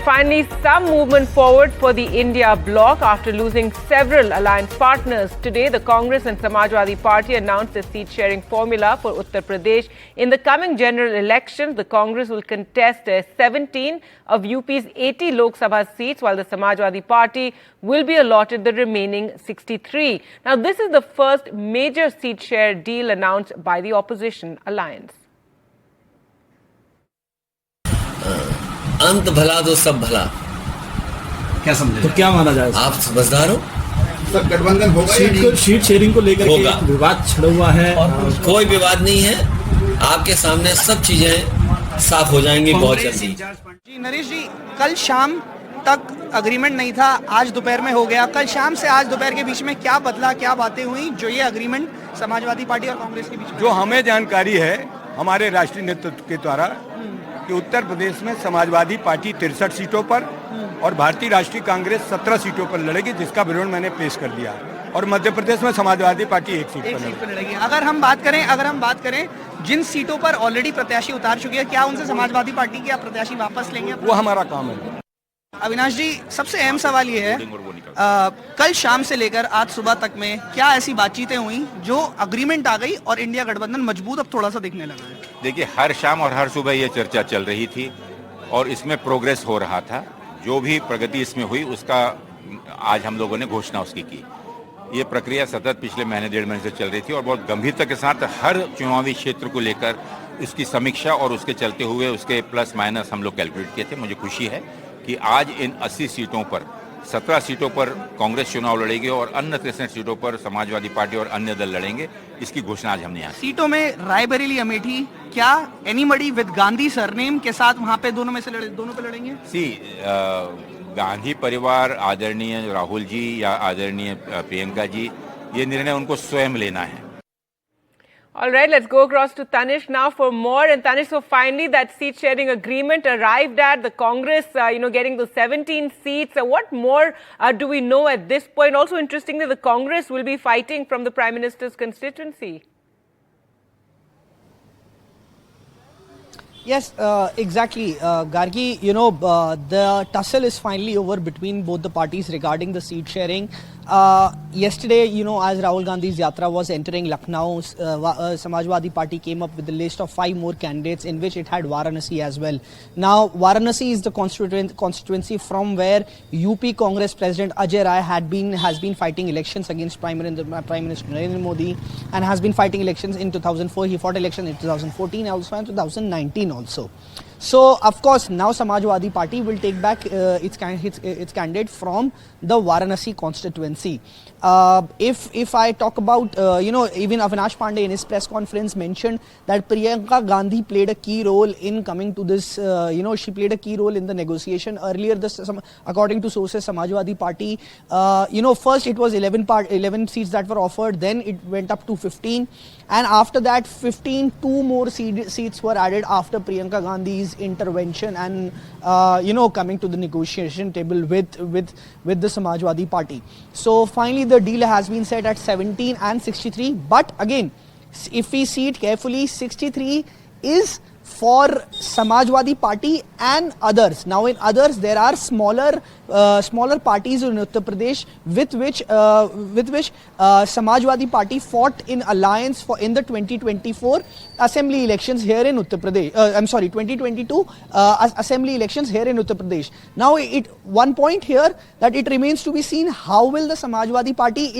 finally some movement forward for the India Bloc after losing several alliance partners. Today, the Congress and Samajwadi Party announced a seat-sharing formula for Uttar Pradesh. In the coming general elections, the Congress will contest 17 of UP's 80 Lok Sabha seats, while the Samajwadi Party will be allotted the remaining 63. Now, this is the first major seat share deal announced by the opposition alliance. अंत भला तो सब भला, क्या समझे? तो क्या माना जाए? आप समझदार हो? सब गठबंधन होगा, सीट शेयरिंग को लेकर के विवाद छिड़ा हुआ है। कोई विवाद नहीं है, आपके सामने सब चीजें साफ हो जाएंगी बहुत जल्दी। जी नरेश जी, कल शाम तक अग्रीमेंट नहीं था, आज दोपहर में हो गया। कल शाम से आज दोपहर के बीच में क्या बदला, क्या बातें हुई जो ये अग्रीमेंट समाजवादी पार्टी और कांग्रेस के बीच में? जो हमें जानकारी है हमारे राष्ट्रीय नेतृत्व के द्वारा कि उत्तर प्रदेश में समाजवादी पार्टी 63 सीटों पर और भारतीय राष्ट्रीय कांग्रेस 17 सीटों पर लड़ेगी, जिसका विवरण मैंने पेश कर दिया। और मध्य प्रदेश में समाजवादी पार्टी एक सीट पर लड़ेगी। अगर हम बात करें जिन सीटों पर ऑलरेडी प्रत्याशी उतार चुके हैं, क्या उनसे समाजवादी पार्टी के प्रत्याशी वापस लेंगे? वो हमारा काम है। अविनाश जी, सबसे अहम सवाल ये है, कल शाम से लेकर आज सुबह तक में क्या ऐसी बातचीतें हुई जो अग्रीमेंट आ गई और इंडिया गठबंधन मजबूत अब थोड़ा सा दिखने लगा है? देखिए, हर शाम और हर सुबह ये चर्चा चल रही थी और इसमें प्रोग्रेस हो रहा था। जो भी प्रगति इसमें हुई उसका आज हम लोगों ने घोषणा उसकी की। ये प्रक्रिया सतत पिछले महीने 1.5 महीने से चल रही थी और बहुत गंभीरता के साथ हर चुनावी क्षेत्र को लेकर उसकी समीक्षा और उसके चलते हुए उसके प्लस माइनस हम लोग कैलकुलेट किए थे। मुझे खुशी है कि आज इन 80 सीटों पर 17 सीटों पर कांग्रेस चुनाव लड़ेगी और अन्य 63 सीटों पर समाजवादी पार्टी और अन्य दल लड़ेंगे। इसकी घोषणा आज हमने यहाँ सीटों में रायबरेली, अमेठी, क्या एनीबडी विद गांधी सरनेम के साथ वहाँ पे दोनों पे लड़ेंगे? गांधी परिवार, आदरणीय राहुल जी या आदरणीय प्रियंका जी, ये निर्णय उनको स्वयं लेना है। All right, let's go across to Tanish now for more. And Tanish, so finally that seat sharing agreement arrived at the Congress, getting the 17 seats. What more do we know at this point? Also interestingly, the Congress will be fighting from the Prime Minister's constituency. Yes, exactly. Gargi, the tussle is finally over between both the parties regarding the seat sharing. Yesterday, as Rahul Gandhi's yatra was entering Lucknow, Samajwadi Party came up with a list of 5 more candidates in which it had Varanasi as well. Now, Varanasi is the constituency from where UP Congress President Ajay Rai has been fighting elections against Prime Minister Narendra Modi and has been fighting elections in 2004. He fought elections in 2014 also and 2019 also. So, of course, now Samajwadi Party will take back its candidate from the Varanasi constituency. If I talk about, even Avinash Pandey in his press conference mentioned that Priyanka Gandhi played a key role in coming to this, she played a key role in the negotiation. Earlier, according to sources, Samajwadi Party, first it was 11 seats that were offered, then it went up to 15. And after that, 2 more seats were added after Priyanka Gandhi's intervention and, coming to the negotiation table with the Samajwadi Party. So finally, the deal has been set at 17 and 63. But again, if we see it carefully, 63 is for Samajwadi Party and others. Now in others there are smaller parties in Uttar Pradesh with which Samajwadi Party fought in alliance in the 2024 assembly elections here in Uttar Pradesh. 2022 assembly elections here in Uttar Pradesh. Now one point here that it remains to be seen how will the Samajwadi Party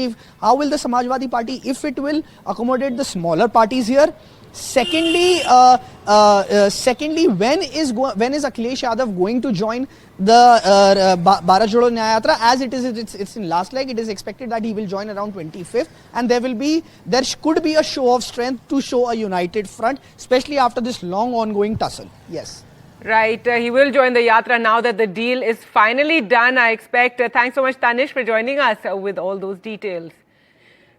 if it will accommodate the smaller parties here. Secondly, when is Akhilesh Yadav going to join the Bharat Jodo Nyaya Yatra? As it's in last leg, it is expected that he will join around 25th, and there could be a show of strength to show a united front, especially after this long ongoing tussle. Yes. Right, he will join the Yatra now that the deal is finally done, I expect. Thanks so much, Tanish, for joining us with all those details.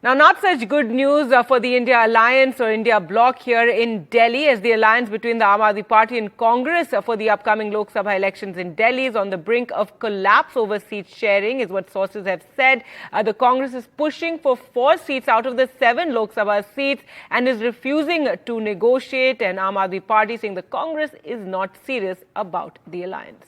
Now, not such good news for the India Alliance or India Bloc here in Delhi, as the alliance between the Aam Aadmi Party and Congress for the upcoming Lok Sabha elections in Delhi is on the brink of collapse over seat sharing, is what sources have said. The Congress is pushing for 4 seats out of the 7 Lok Sabha seats and is refusing to negotiate, and Aam Aadmi Party saying the Congress is not serious about the alliance.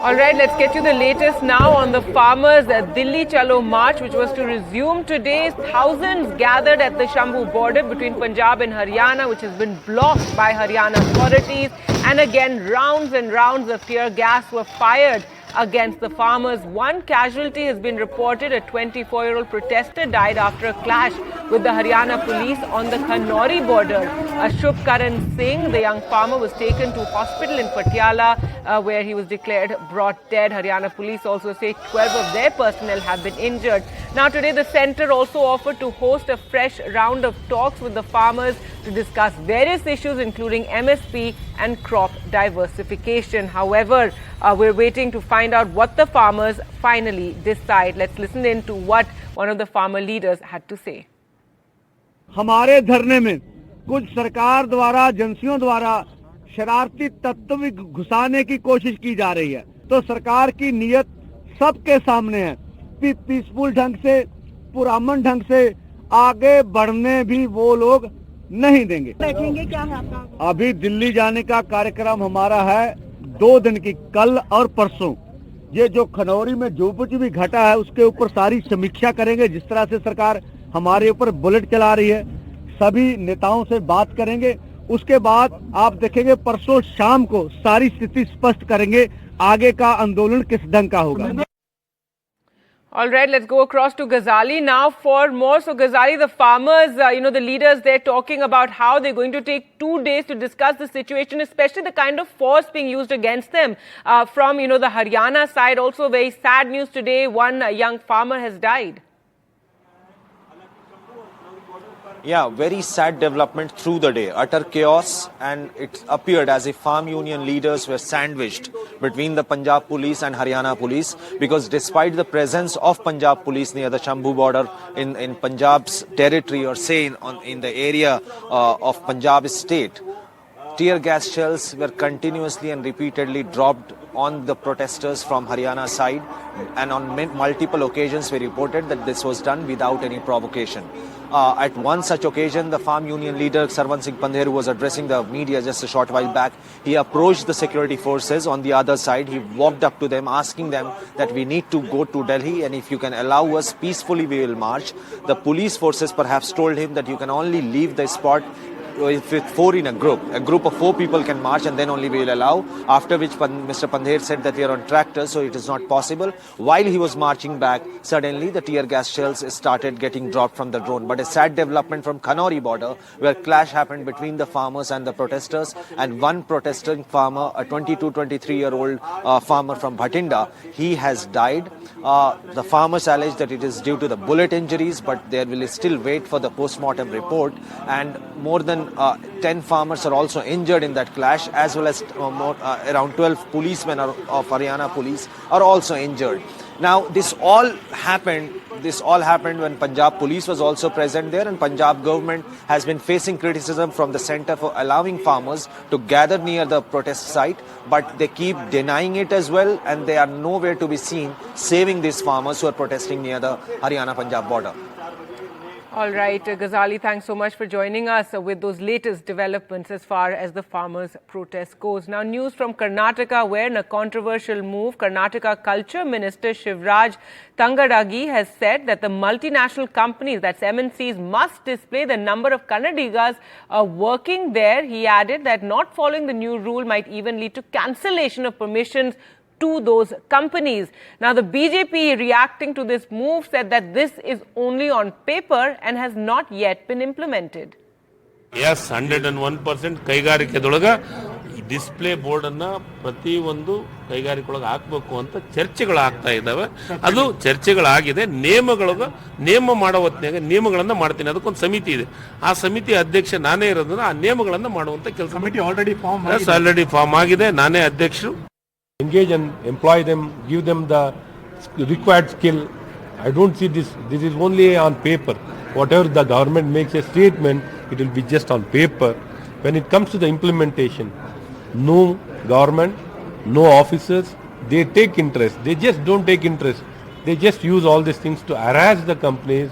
All right, let's get you the latest now on the farmers' Delhi Chalo March, which was to resume today. Thousands gathered at the Shambhu border between Punjab and Haryana, which has been blocked by Haryana authorities. And again, rounds and rounds of tear gas were fired against the farmers. One casualty has been reported. A 24-year-old protester died after a clash with the Haryana police on the Kanori border. Ashok Karan Singh, the young farmer, was taken to hospital in Patiala, where he was declared brought dead. Haryana police also say 12 of their personnel have been injured. Now today the centre also offered to host a fresh round of talks with the farmers to discuss various issues including MSP and crop diversification. However, we're waiting to find out what the farmers finally decide. Let's listen in to what one of the farmer leaders had to say. हमारे धरने में कुछ सरकार द्वारा एजेंसियों द्वारा शरारती तत्व भी घुसाने की कोशिश की जा रही है, तो सरकार की नीयत सबके सामने है। पीसफुल ढंग से, पुरअमन ढंग से आगे बढ़ने भी वो लोग नहीं देंगे। देखेंगे क्या है आपका? अभी दिल्ली जाने का कार्यक्रम हमारा है 2 दिन की, कल और परसों। ये जो खनौरी में जो कुछ भी घटा है उसके ऊपर सारी समीक्षा करेंगे। जिस तरह से सरकार हमारे ऊपर बुलेट चला रही है, सभी नेताओं से बात करेंगे। उसके बाद आप देखेंगे परसों शाम को सारी स्थिति स्पष्ट करेंगे, आगे का आंदोलन किस ढंग का होगा। All right, let's go across to Ghazali now for more. So Ghazali, the farmers, the leaders, they're talking about how they're going to take 2 days to discuss the situation, especially the kind of force being used against them from, the Haryana side. Also very sad news today, one young farmer has died. Yeah, very sad development through the day. Utter chaos, and it appeared as if farm union leaders were sandwiched between the Punjab police and Haryana police, because despite the presence of Punjab police near the Shambhu border in Punjab's territory, or say in the area of Punjab state, tear gas shells were continuously and repeatedly dropped on the protesters from Haryana side, and on multiple occasions we reported that this was done without any provocation. At one such occasion, the farm union leader Sarwan Singh Pandher, who was addressing the media just a short while back, he approached the security forces on the other side. He walked up to them, asking them that we need to go to Delhi, and if you can allow us peacefully, we will march. The police forces perhaps told him that you can only leave the spot with 4 in a group of 4 people can march, and then only we will allow. After which Mr. Pandher said that we are on tractors, so it is not possible. While he was marching back, suddenly the tear gas shells started getting dropped from the drone. But a sad development from Kanori border, where clash happened between the farmers and the protesters, and one protesting farmer, a 22-23-year-old farmer from Bhatinda, he has died. The farmers allege that it is due to the bullet injuries, but they will still wait for the post-mortem report. And more than 10 farmers are also injured in that clash, as well as around 12 policemen of Haryana police are also injured. Now, this all happened when Punjab police was also present there, and Punjab government has been facing criticism from the centre for allowing farmers to gather near the protest site, but they keep denying it as well, and they are nowhere to be seen saving these farmers who are protesting near the Haryana-Punjab border. All right, Ghazali, thanks so much for joining us with those latest developments as far as the farmers' protest goes. Now, news from Karnataka, where in a controversial move, Karnataka Culture Minister Shivraj Tangadagi has said that the multinational companies, that's MNCs, must display the number of Kannadigas working there. He added that not following the new rule might even lead to cancellation of permissions to those companies. Now, the BJP, reacting to this move, said that this is only on paper and has not yet been implemented. Yes, 101% ಕೈಗಾರಿಕೆದೊಳಗ display board ಅನ್ನ ಪ್ರತಿ ಒಂದು ಕೈಗಾರಿಕೆಯೊಳಗೆ ಹಾಕಬೇಕು ಅಂತ ಚರ್ಚೆಗಳು ಆಗ್ತಾ ಇದ್ದಾವೆ. ಅದು ಚರ್ಚೆಗಳಾಗಿದೆ. ನೇಮ ಮಾಡೋ ಹೊತ್ತಿನಾಗ ನಿಯಮಗಳನ್ನ ಮಾಡ್ತೀನಿ. ಅದಕ್ಕೊಂದು ಸಮಿತಿ ಇದೆ. ಆ ಸಮಿತಿ ಅಧ್ಯಕ್ಷ ನಾನೇ ಇರೋದ್ರಿಂದ ಆ ನಿಯಮಗಳನ್ನ ಮಾಡುವಂತ ಕೆಲಸ ಕಮಿಟಿ ಆಲ್ರೆಡಿ ಫಾರ್ಮ್ ಆಗಿದೆ. ನಾನೇ ಅಧ್ಯಕ್ಷರು. Engage and employ them, give them the required skill. I don't see this is only on paper. Whatever the government makes a statement, it will be just on paper. When it comes to the implementation, no government, no officers, they take interest. They just don't take interest. They just use all these things to harass the companies.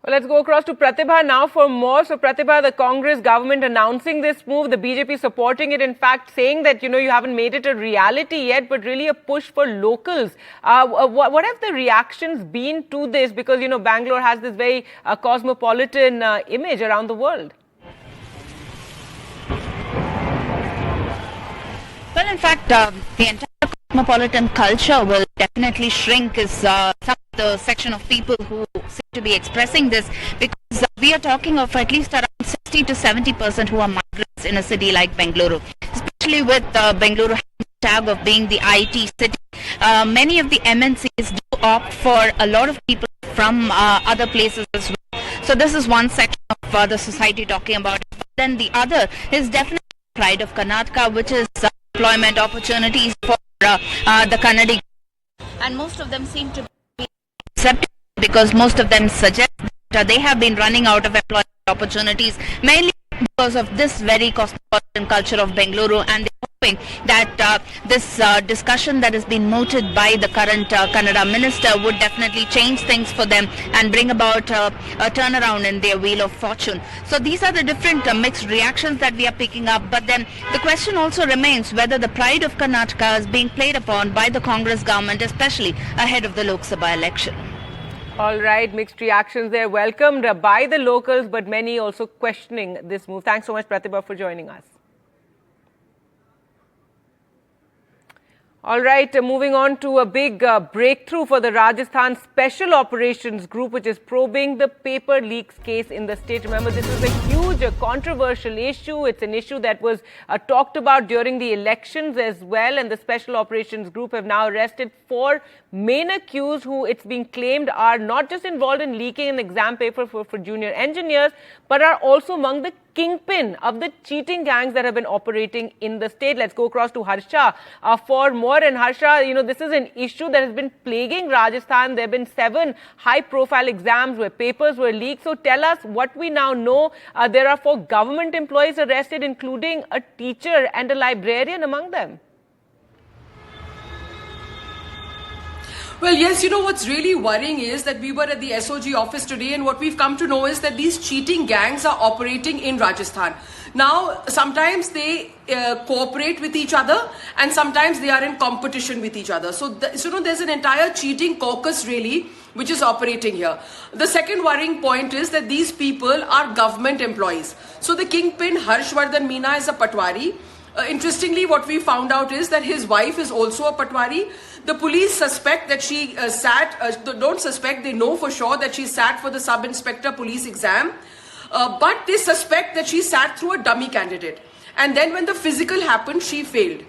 Well, let's go across to Pratibha now for more. So, Pratibha, the Congress government announcing this move, the BJP supporting it, in fact, saying that, you haven't made it a reality yet, but really a push for locals. What have the reactions been to this? Because, Bangalore has this very cosmopolitan image around the world. Well, in fact, the entire cosmopolitan culture will definitely shrink is some of the section of people who seem to be expressing this, because we are talking of at least around 60 to 70% who are migrants in a city like Bengaluru, especially with Bengaluru having the tag of being the IT city. Many of the MNCs do opt for a lot of people from other places as well. So this is one section of the society talking about it. But then the other is definitely pride of Karnataka, which is employment opportunities for the Kannadi, and most of them seem to be accepted because most of them suggest that they have been running out of employment opportunities, mainly because of this very cosmopolitan culture of Bengaluru, and they're hoping that this discussion that has been mooted by the current Kannada minister would definitely change things for them and bring about a turnaround in their wheel of fortune. So these are the different mixed reactions that we are picking up, but then the question also remains whether the pride of Karnataka is being played upon by the Congress government, especially ahead of the Lok Sabha election. All right, mixed reactions there, welcomed by the locals, but many also questioning this move. Thanks so much, Pratibha, for joining us. All right, moving on to a big breakthrough for the Rajasthan Special Operations Group, which is probing the paper leaks case in the state. Remember, this is a huge controversial issue. It's an issue that was talked about during the elections as well. And the Special Operations Group have now arrested 4 main accused who it's being claimed are not just involved in leaking an exam paper for junior engineers, but are also among the kingpin of the cheating gangs that have been operating in the state. Let's go across to Harsha for more. And Harsha, this is an issue that has been plaguing Rajasthan. There have been 7 high-profile exams where papers were leaked. So tell us what we now know. There are 4 government employees arrested, including a teacher and a librarian among them. Well, yes, what's really worrying is that we were at the SOG office today, and what we've come to know is that these cheating gangs are operating in Rajasthan. Now, sometimes they cooperate with each other, and sometimes they are in competition with each other. So, there's an entire cheating caucus really which is operating here. The second worrying point is that these people are government employees. So the kingpin Harshvardhan Meena is a Patwari. Interestingly, what we found out is that his wife is also a Patwari. The police suspect that she don't suspect, they know for sure that she sat for the sub-inspector police exam. But they suspect that she sat through a dummy candidate. And then when the physical happened, she failed.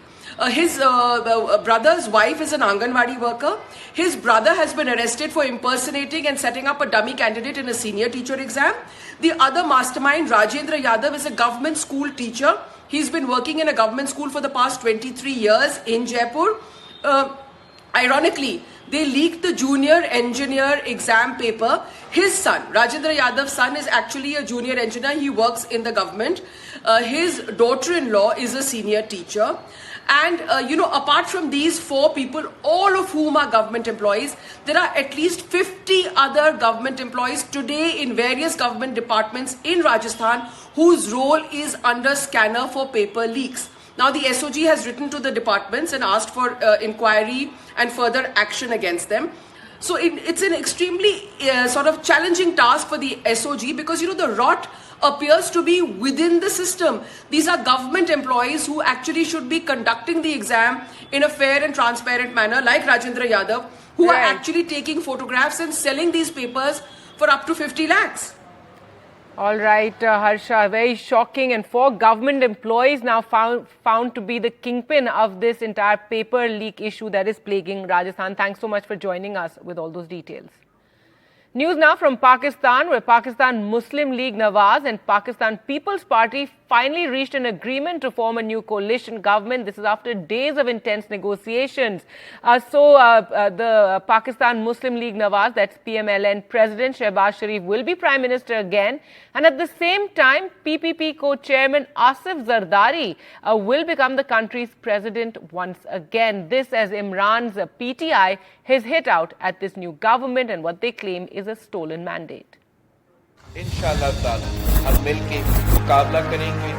His brother's wife is an Anganwadi worker. His brother has been arrested for impersonating and setting up a dummy candidate in a senior teacher exam. The other mastermind, Rajendra Yadav, is a government school teacher. He's been working in a government school for the past 23 years in Jaipur. Ironically, they leaked the junior engineer exam paper. His son, Rajendra Yadav's son, is actually a junior engineer. He works in the government. His daughter-in-law is a senior teacher. And, apart from these 4 people, all of whom are government employees, there are at least 50 other government employees today in various government departments in Rajasthan whose role is under scanner for paper leaks. Now, the SOG has written to the departments and asked for inquiry and further action against them. So it's an extremely sort of challenging task for the SOG because, the rot appears to be within the system. These are government employees who actually should be conducting the exam in a fair and transparent manner, like Rajendra Yadav, who are actually taking photographs and selling these papers for up to 50 lakhs. All right, Harsha, very shocking. And 4 government employees now found to be the kingpin of this entire paper leak issue that is plaguing Rajasthan. Thanks so much for joining us with all those details. News now from Pakistan, where Pakistan Muslim League Nawaz and Pakistan People's Party finally reached an agreement to form a new coalition government. This is after days of intense negotiations. The Pakistan Muslim League Nawaz, that's PMLN President Shehbaz Sharif, will be Prime Minister again. And at the same time, PPP co-chairman Asif Zardari will become the country's president once again. This as Imran's PTI has hit out at this new government and what they claim is a stolen mandate. इंशाअल्लाह ताला हम मिलके मुकाबला करेंगे.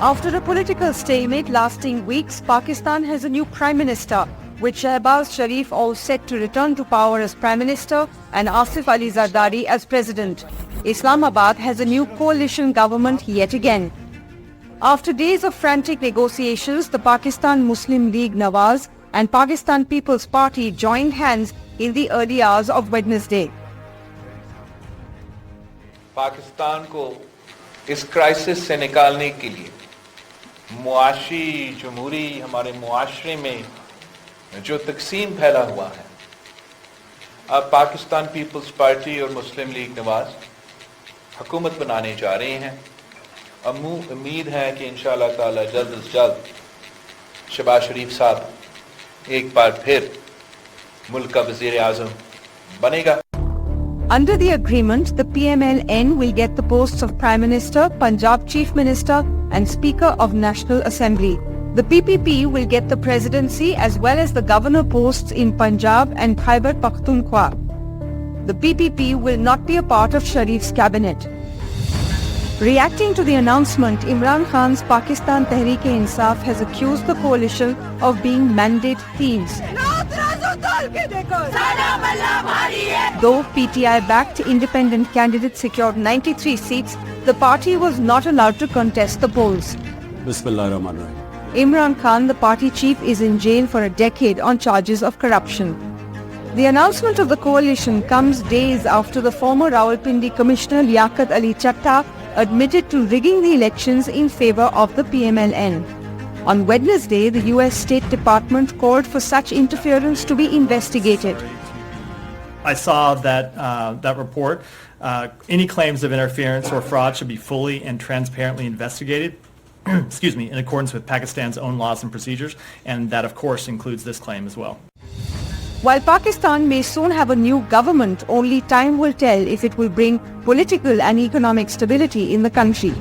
After a political stalemate lasting weeks, Pakistan has a new Prime Minister, with Shehbaz Sharif all set to return to power as Prime Minister and Asif Ali Zardari as President. Islamabad has a new coalition government yet again. After days of frantic negotiations, the Pakistan Muslim League Nawaz and Pakistan People's Party joined hands in the early hours of Wednesday. Pakistan को इस crisis से निकालने के लिए मुआशी जमहूरी हमारे मुआशरे में जो तकसीम फैला हुआ है, अब पाकिस्तान पीपल्स पार्टी और मुस्लिम लीग नवाज हुकूमत बनाने जा रहे हैं. अब उम्मीद है कि इंशाअल्लाह ताला जल्द से जल्द शहबाज शरीफ साहब एक बार फिर मुल्क का वज़ीर आज़म बनेगा. Under the agreement, the PMLN will get the posts of Prime Minister, Punjab Chief Minister and Speaker of National Assembly. The PPP will get the presidency as well as the governor posts in Punjab and Khyber Pakhtunkhwa. The PPP will not be a part of Sharif's cabinet. Reacting to the announcement, Imran Khan's Pakistan Tehreek-e-Insaf has accused the coalition of being mandate thieves. Though PTI-backed independent candidates secured 93 seats, the party was not allowed to contest the polls. Imran Khan, the party chief, is in jail for a decade on charges of corruption. The announcement of the coalition comes days after the former Rawalpindi Commissioner Liaquat Ali Chatta admitted to rigging the elections in favor of the PMLN. On Wednesday, the US State Department called for such interference to be investigated. I saw that report. Any claims of interference or fraud should be fully and transparently investigated, excuse me, in accordance with Pakistan's own laws and procedures, and that of course includes this claim as well. While Pakistan may soon have a new government, only time will tell if it will bring political and economic stability in the country.